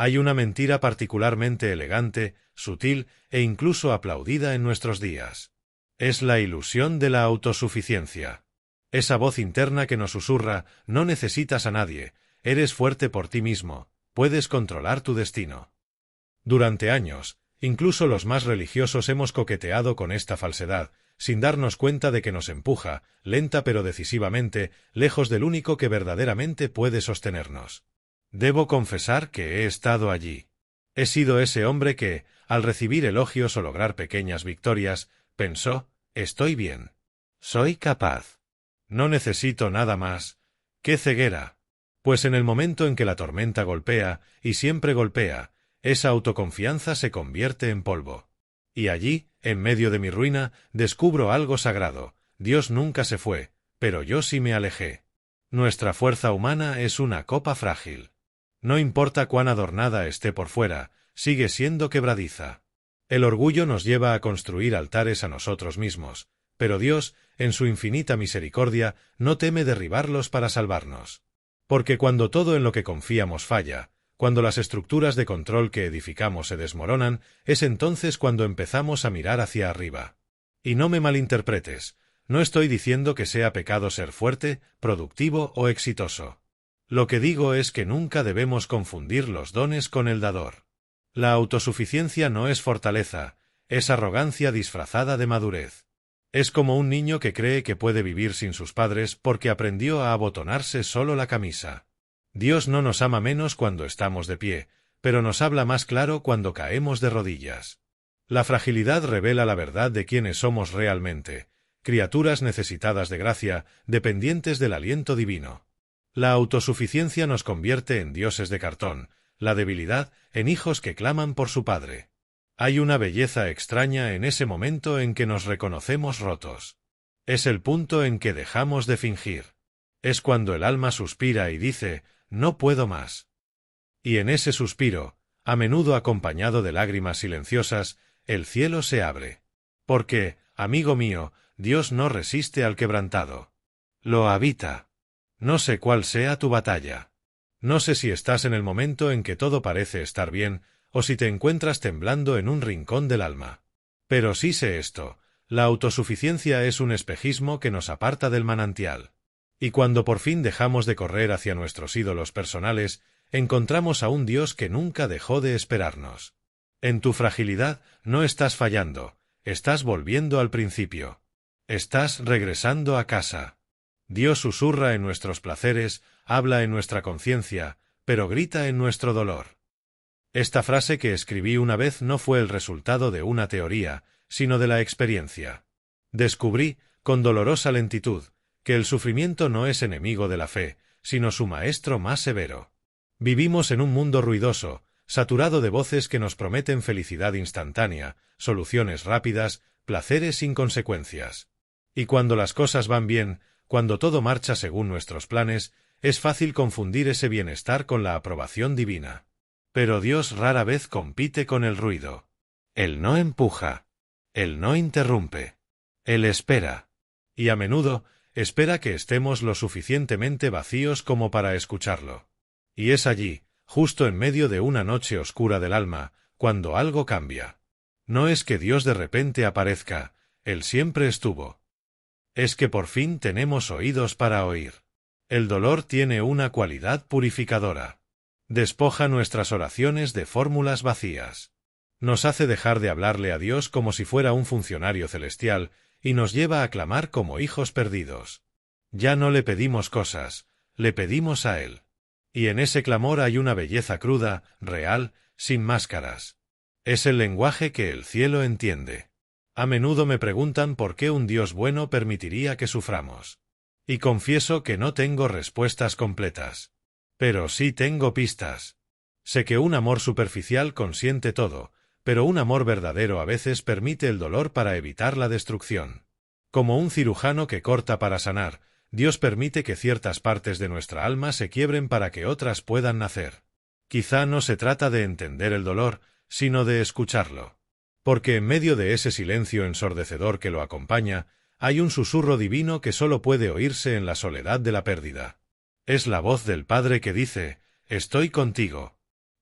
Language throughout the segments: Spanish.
Hay una mentira particularmente elegante, sutil e incluso aplaudida en nuestros días. Es la ilusión de la autosuficiencia. Esa voz interna que nos susurra: no necesitas a nadie, eres fuerte por ti mismo, puedes controlar tu destino. Durante años, incluso los más religiosos hemos coqueteado con esta falsedad, sin darnos cuenta de que nos empuja, lenta pero decisivamente, lejos del único que verdaderamente puede sostenernos. Debo confesar que he estado allí. He sido ese hombre que, al recibir elogios o lograr pequeñas victorias, pensó: estoy bien. Soy capaz. No necesito nada más. ¡Qué ceguera! Pues en el momento en que la tormenta golpea, y siempre golpea, esa autoconfianza se convierte en polvo. Y allí, en medio de mi ruina, descubro algo sagrado. Dios nunca se fue, pero yo sí me alejé. Nuestra fuerza humana es una copa frágil. No importa cuán adornada esté por fuera, sigue siendo quebradiza. El orgullo nos lleva a construir altares a nosotros mismos, pero Dios, en su infinita misericordia, no teme derribarlos para salvarnos. Porque cuando todo en lo que confiamos falla, cuando las estructuras de control que edificamos se desmoronan, es entonces cuando empezamos a mirar hacia arriba. Y no me malinterpretes, no estoy diciendo que sea pecado ser fuerte, productivo o exitoso. Lo que digo es que nunca debemos confundir los dones con el dador. La autosuficiencia no es fortaleza, es arrogancia disfrazada de madurez. Es como un niño que cree que puede vivir sin sus padres porque aprendió a abotonarse solo la camisa. Dios no nos ama menos cuando estamos de pie, pero nos habla más claro cuando caemos de rodillas. La fragilidad revela la verdad de quiénes somos realmente, criaturas necesitadas de gracia, dependientes del aliento divino. La autosuficiencia nos convierte en dioses de cartón, la debilidad en hijos que claman por su padre. Hay una belleza extraña en ese momento en que nos reconocemos rotos. Es el punto en que dejamos de fingir. Es cuando el alma suspira y dice: no puedo más. Y en ese suspiro, a menudo acompañado de lágrimas silenciosas, el cielo se abre. Porque, amigo mío, Dios no resiste al quebrantado. Lo habita. No sé cuál sea tu batalla. No sé si estás en el momento en que todo parece estar bien, o si te encuentras temblando en un rincón del alma. Pero sí sé esto: la autosuficiencia es un espejismo que nos aparta del manantial. Y cuando por fin dejamos de correr hacia nuestros ídolos personales, encontramos a un Dios que nunca dejó de esperarnos. En tu fragilidad no estás fallando, estás volviendo al principio. Estás regresando a casa. Dios susurra en nuestros placeres, habla en nuestra conciencia, pero grita en nuestro dolor. Esta frase que escribí una vez no fue el resultado de una teoría, sino de la experiencia. Descubrí, con dolorosa lentitud, que el sufrimiento no es enemigo de la fe, sino su maestro más severo. Vivimos en un mundo ruidoso, saturado de voces que nos prometen felicidad instantánea, soluciones rápidas, placeres sin consecuencias. Y cuando las cosas van bien, cuando todo marcha según nuestros planes, es fácil confundir ese bienestar con la aprobación divina. Pero Dios rara vez compite con el ruido. Él no empuja. Él no interrumpe. Él espera. Y a menudo, espera que estemos lo suficientemente vacíos como para escucharlo. Y es allí, justo en medio de una noche oscura del alma, cuando algo cambia. No es que Dios de repente aparezca, Él siempre estuvo. Es que por fin tenemos oídos para oír. El dolor tiene una cualidad purificadora. Despoja nuestras oraciones de fórmulas vacías. Nos hace dejar de hablarle a Dios como si fuera un funcionario celestial y nos lleva a clamar como hijos perdidos. Ya no le pedimos cosas, le pedimos a Él. Y en ese clamor hay una belleza cruda, real, sin máscaras. Es el lenguaje que el cielo entiende. A menudo me preguntan por qué un Dios bueno permitiría que suframos. Y confieso que no tengo respuestas completas. Pero sí tengo pistas. Sé que un amor superficial consiente todo, pero un amor verdadero a veces permite el dolor para evitar la destrucción. Como un cirujano que corta para sanar, Dios permite que ciertas partes de nuestra alma se quiebren para que otras puedan nacer. Quizá no se trata de entender el dolor, sino de escucharlo. Porque en medio de ese silencio ensordecedor que lo acompaña, hay un susurro divino que solo puede oírse en la soledad de la pérdida. Es la voz del Padre que dice: «Estoy contigo.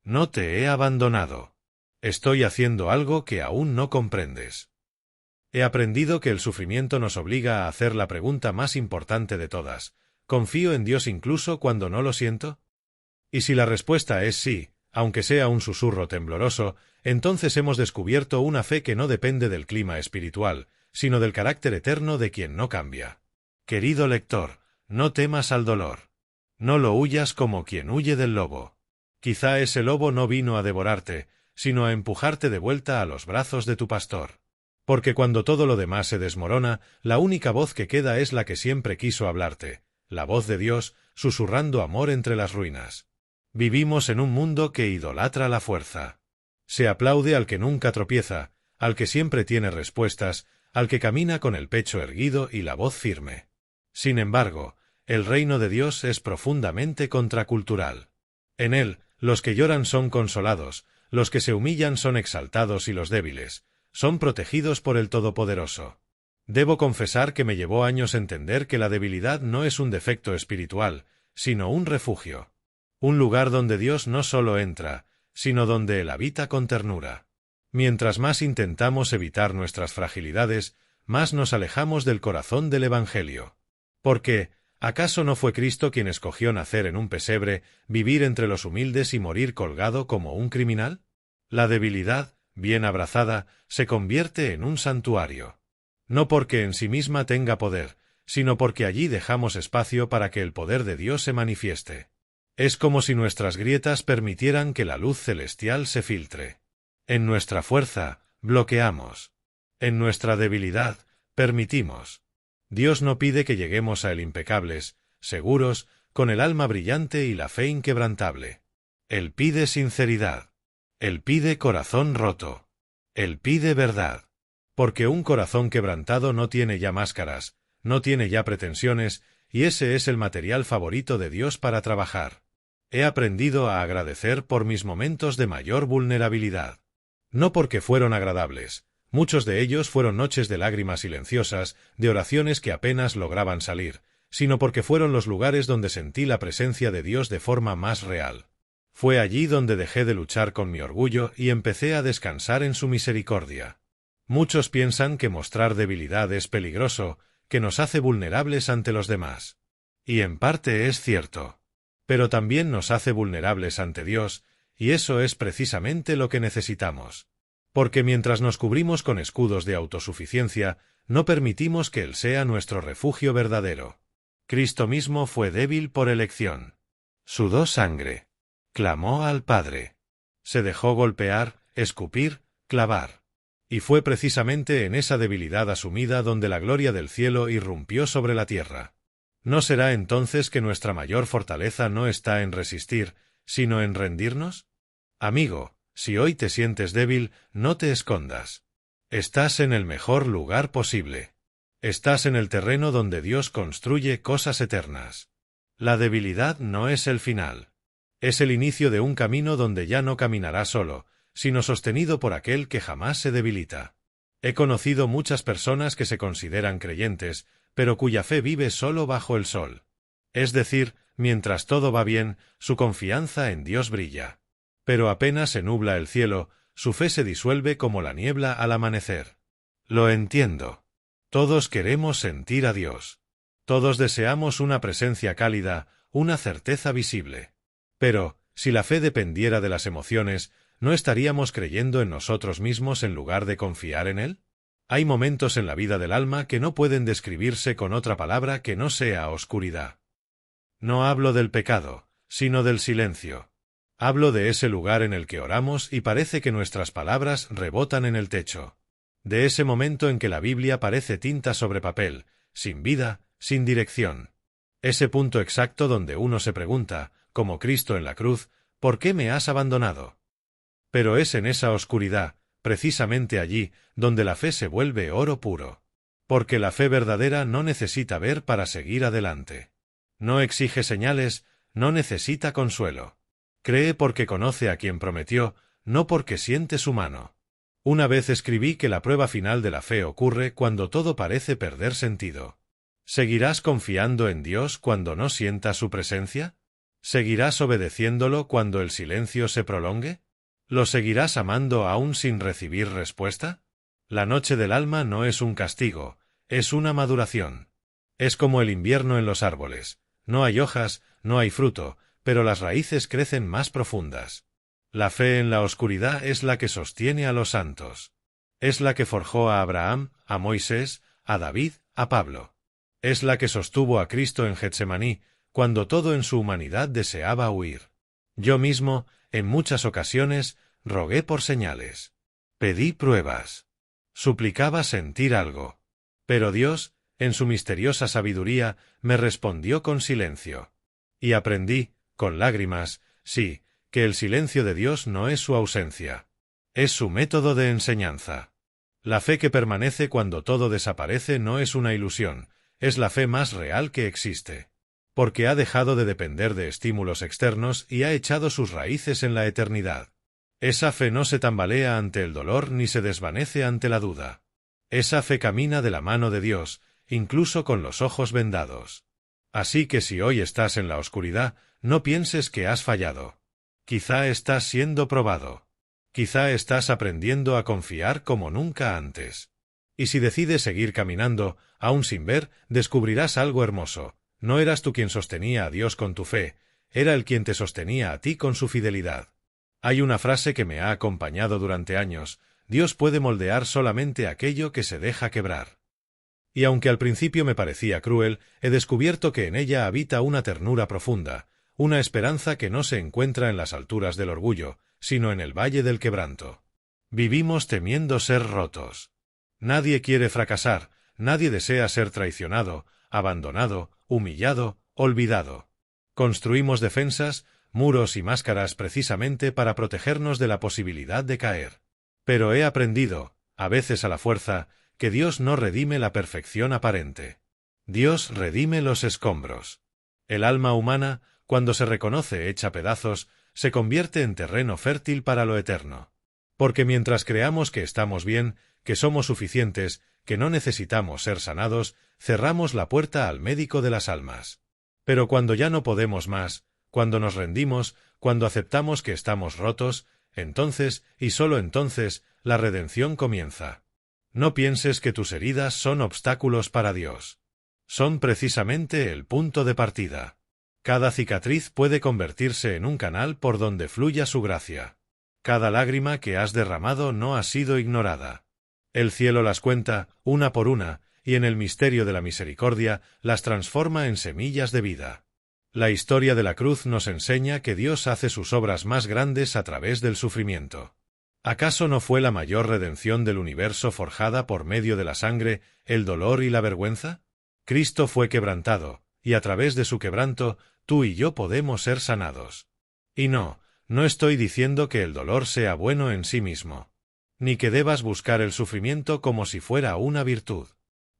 No te he abandonado. Estoy haciendo algo que aún no comprendes. He aprendido que el sufrimiento nos obliga a hacer la pregunta más importante de todas. ¿Confío en Dios incluso cuando no lo siento? Y si la respuesta es sí, aunque sea un susurro tembloroso, entonces hemos descubierto una fe que no depende del clima espiritual, sino del carácter eterno de quien no cambia. Querido lector, no temas al dolor. No lo huyas como quien huye del lobo. Quizá ese lobo no vino a devorarte, sino a empujarte de vuelta a los brazos de tu pastor. Porque cuando todo lo demás se desmorona, la única voz que queda es la que siempre quiso hablarte, la voz de Dios, susurrando amor entre las ruinas. Vivimos en un mundo que idolatra la fuerza. Se aplaude al que nunca tropieza, al que siempre tiene respuestas, al que camina con el pecho erguido y la voz firme. Sin embargo, el reino de Dios es profundamente contracultural. En él, los que lloran son consolados, los que se humillan son exaltados y los débiles son protegidos por el Todopoderoso. Debo confesar que me llevó años entender que la debilidad no es un defecto espiritual, sino un refugio. Un lugar donde Dios no solo entra, sino donde Él habita con ternura. Mientras más intentamos evitar nuestras fragilidades, más nos alejamos del corazón del Evangelio. Porque, ¿acaso no fue Cristo quien escogió nacer en un pesebre, vivir entre los humildes y morir colgado como un criminal? La debilidad, bien abrazada, se convierte en un santuario. No porque en sí misma tenga poder, sino porque allí dejamos espacio para que el poder de Dios se manifieste. Es como si nuestras grietas permitieran que la luz celestial se filtre. En nuestra fuerza, bloqueamos. En nuestra debilidad, permitimos. Dios no pide que lleguemos a Él impecables, seguros, con el alma brillante y la fe inquebrantable. Él pide sinceridad. Él pide corazón roto. Él pide verdad. Porque un corazón quebrantado no tiene ya máscaras, no tiene ya pretensiones, y ese es el material favorito de Dios para trabajar. He aprendido a agradecer por mis momentos de mayor vulnerabilidad. No porque fueron agradables. Muchos de ellos fueron noches de lágrimas silenciosas, de oraciones que apenas lograban salir, sino porque fueron los lugares donde sentí la presencia de Dios de forma más real. Fue allí donde dejé de luchar con mi orgullo y empecé a descansar en su misericordia. Muchos piensan que mostrar debilidad es peligroso, que nos hace vulnerables ante los demás. Y en parte es cierto. Pero también nos hace vulnerables ante Dios, y eso es precisamente lo que necesitamos. Porque mientras nos cubrimos con escudos de autosuficiencia, no permitimos que Él sea nuestro refugio verdadero. Cristo mismo fue débil por elección. Sudó sangre. Clamó al Padre. Se dejó golpear, escupir, clavar. Y fue precisamente en esa debilidad asumida donde la gloria del cielo irrumpió sobre la tierra. ¿No será entonces que nuestra mayor fortaleza no está en resistir, sino en rendirnos? Amigo, si hoy te sientes débil, no te escondas. Estás en el mejor lugar posible. Estás en el terreno donde Dios construye cosas eternas. La debilidad no es el final. Es el inicio de un camino donde ya no caminarás solo, sino sostenido por aquel que jamás se debilita. He conocido muchas personas que se consideran creyentes, pero cuya fe vive solo bajo el sol. Es decir, mientras todo va bien, su confianza en Dios brilla. Pero apenas se nubla el cielo, su fe se disuelve como la niebla al amanecer. Lo entiendo. Todos queremos sentir a Dios. Todos deseamos una presencia cálida, una certeza visible. Pero, si la fe dependiera de las emociones, ¿no estaríamos creyendo en nosotros mismos en lugar de confiar en Él? Hay momentos en la vida del alma que no pueden describirse con otra palabra que no sea oscuridad. No hablo del pecado, sino del silencio. Hablo de ese lugar en el que oramos y parece que nuestras palabras rebotan en el techo. De ese momento en que la Biblia parece tinta sobre papel, sin vida, sin dirección. Ese punto exacto donde uno se pregunta, como Cristo en la cruz, ¿por qué me has abandonado? Pero es en esa oscuridad, precisamente allí, donde la fe se vuelve oro puro. Porque la fe verdadera no necesita ver para seguir adelante. No exige señales, no necesita consuelo. Cree porque conoce a quien prometió, no porque siente su mano. Una vez escribí que la prueba final de la fe ocurre cuando todo parece perder sentido. ¿Seguirás confiando en Dios cuando no sientas su presencia? ¿Seguirás obedeciéndolo cuando el silencio se prolongue? ¿Lo seguirás amando aún sin recibir respuesta? La noche del alma no es un castigo, es una maduración. Es como el invierno en los árboles. No hay hojas, no hay fruto, pero las raíces crecen más profundas. La fe en la oscuridad es la que sostiene a los santos. Es la que forjó a Abraham, a Moisés, a David, a Pablo. Es la que sostuvo a Cristo en Getsemaní, cuando todo en su humanidad deseaba huir. Yo mismo, en muchas ocasiones, rogué por señales. Pedí pruebas. Suplicaba sentir algo. Pero Dios, en su misteriosa sabiduría, me respondió con silencio. Y aprendí, con lágrimas, sí, que el silencio de Dios no es su ausencia. Es su método de enseñanza. La fe que permanece cuando todo desaparece no es una ilusión, es la fe más real que existe. Porque ha dejado de depender de estímulos externos y ha echado sus raíces en la eternidad. Esa fe no se tambalea ante el dolor ni se desvanece ante la duda. Esa fe camina de la mano de Dios, incluso con los ojos vendados. Así que si hoy estás en la oscuridad, no pienses que has fallado. Quizá estás siendo probado. Quizá estás aprendiendo a confiar como nunca antes. Y si decides seguir caminando, aún sin ver, descubrirás algo hermoso. No eras tú quien sostenía a Dios con tu fe, era Él quien te sostenía a ti con su fidelidad. Hay una frase que me ha acompañado durante años: Dios puede moldear solamente aquello que se deja quebrar. Y aunque al principio me parecía cruel, he descubierto que en ella habita una ternura profunda, una esperanza que no se encuentra en las alturas del orgullo, sino en el valle del quebranto. Vivimos temiendo ser rotos. Nadie quiere fracasar, nadie desea ser traicionado, abandonado, humillado, olvidado. Construimos defensas, muros y máscaras precisamente para protegernos de la posibilidad de caer. Pero he aprendido, a veces a la fuerza, que Dios no redime la perfección aparente. Dios redime los escombros. El alma humana, cuando se reconoce hecha pedazos, se convierte en terreno fértil para lo eterno. Porque mientras creamos que estamos bien, que somos suficientes, que no necesitamos ser sanados, cerramos la puerta al médico de las almas. Pero cuando ya no podemos más, cuando nos rendimos, cuando aceptamos que estamos rotos, entonces, y sólo entonces, la redención comienza. No pienses que tus heridas son obstáculos para Dios. Son precisamente el punto de partida. Cada cicatriz puede convertirse en un canal por donde fluya su gracia. Cada lágrima que has derramado no ha sido ignorada. El cielo las cuenta, una por una, y en el misterio de la misericordia las transforma en semillas de vida. La historia de la cruz nos enseña que Dios hace sus obras más grandes a través del sufrimiento. ¿Acaso no fue la mayor redención del universo forjada por medio de la sangre, el dolor y la vergüenza? Cristo fue quebrantado, y a través de su quebranto, tú y yo podemos ser sanados. Y no estoy diciendo que el dolor sea bueno en sí mismo, ni que debas buscar el sufrimiento como si fuera una virtud.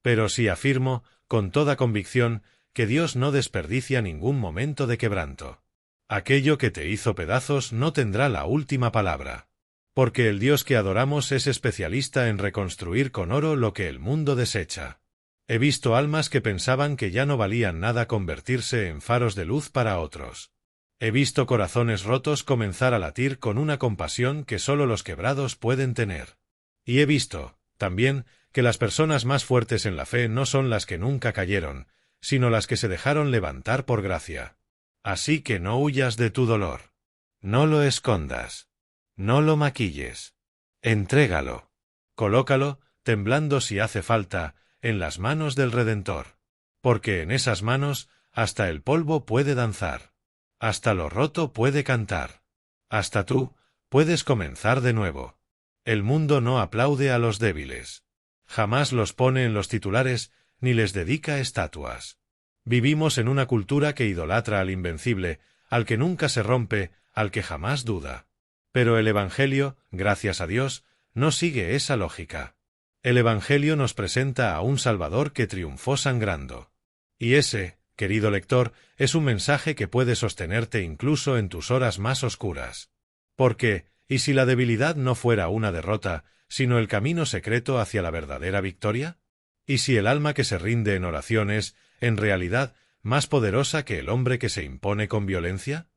Pero sí afirmo, con toda convicción, que Dios no desperdicia ningún momento de quebranto. Aquello que te hizo pedazos no tendrá la última palabra. Porque el Dios que adoramos es especialista en reconstruir con oro lo que el mundo desecha. He visto almas que pensaban que ya no valían nada convertirse en faros de luz para otros. He visto corazones rotos comenzar a latir con una compasión que sólo los quebrados pueden tener. Y he visto, también, que las personas más fuertes en la fe no son las que nunca cayeron, sino las que se dejaron levantar por gracia. Así que no huyas de tu dolor. No lo escondas. No lo maquilles. Entrégalo. Colócalo, temblando si hace falta, en las manos del Redentor. Porque en esas manos, hasta el polvo puede danzar. Hasta lo roto puede cantar. Hasta tú, puedes comenzar de nuevo. El mundo no aplaude a los débiles. Jamás los pone en los titulares, ni les dedica estatuas. Vivimos en una cultura que idolatra al invencible, al que nunca se rompe, al que jamás duda. Pero el Evangelio, gracias a Dios, no sigue esa lógica. El Evangelio nos presenta a un Salvador que triunfó sangrando. Y ese, querido lector, es un mensaje que puede sostenerte incluso en tus horas más oscuras. Porque, ¿y si la debilidad no fuera una derrota, sino el camino secreto hacia la verdadera victoria? ¿Y si el alma que se rinde en oración es, en realidad, ¿Más poderosa que el hombre que se impone con violencia?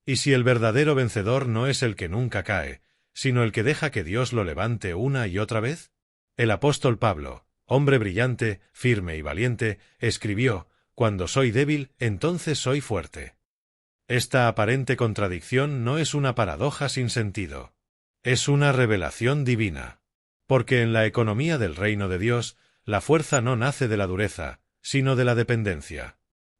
¿Y si el verdadero vencedor no es el que nunca cae, sino el que deja que Dios lo levante una y otra vez? El apóstol Pablo, hombre brillante, firme y valiente, escribió: «Cuando soy débil, entonces soy fuerte». Esta aparente contradicción no es una paradoja sin sentido. Es una revelación divina. Porque en la economía del reino de Dios, la fuerza no nace de la dureza, sino de la dependencia.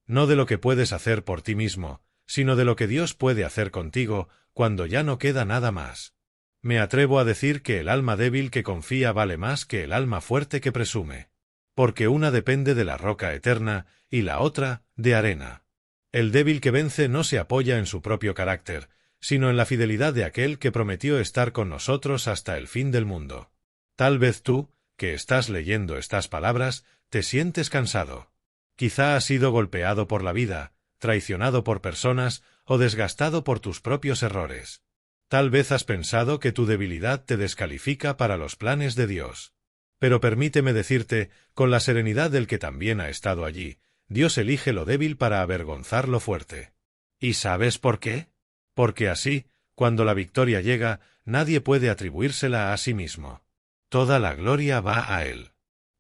No de lo que puedes hacer por ti mismo, sino de lo que Dios puede hacer contigo cuando ya no queda nada más. Me atrevo a decir que el alma débil que confía vale más que el alma fuerte que presume. Porque una depende de la roca eterna y la otra de arena. El débil que vence no se apoya en su propio carácter, sino en la fidelidad de aquel que prometió estar con nosotros hasta el fin del mundo. Tal vez tú, que estás leyendo estas palabras, te sientes cansado. Quizá has sido golpeado por la vida, traicionado por personas o desgastado por tus propios errores. Tal vez has pensado que tu debilidad te descalifica para los planes de Dios. Pero permíteme decirte, con la serenidad del que también ha estado allí, Dios elige lo débil para avergonzar lo fuerte. ¿Y sabes por qué? Porque así, cuando la victoria llega, nadie puede atribuírsela a sí mismo. Toda la gloria va a Él.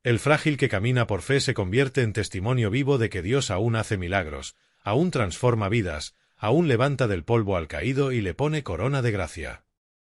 El frágil que camina por fe se convierte en testimonio vivo de que Dios aún hace milagros, aún transforma vidas, aún levanta del polvo al caído y le pone corona de gracia.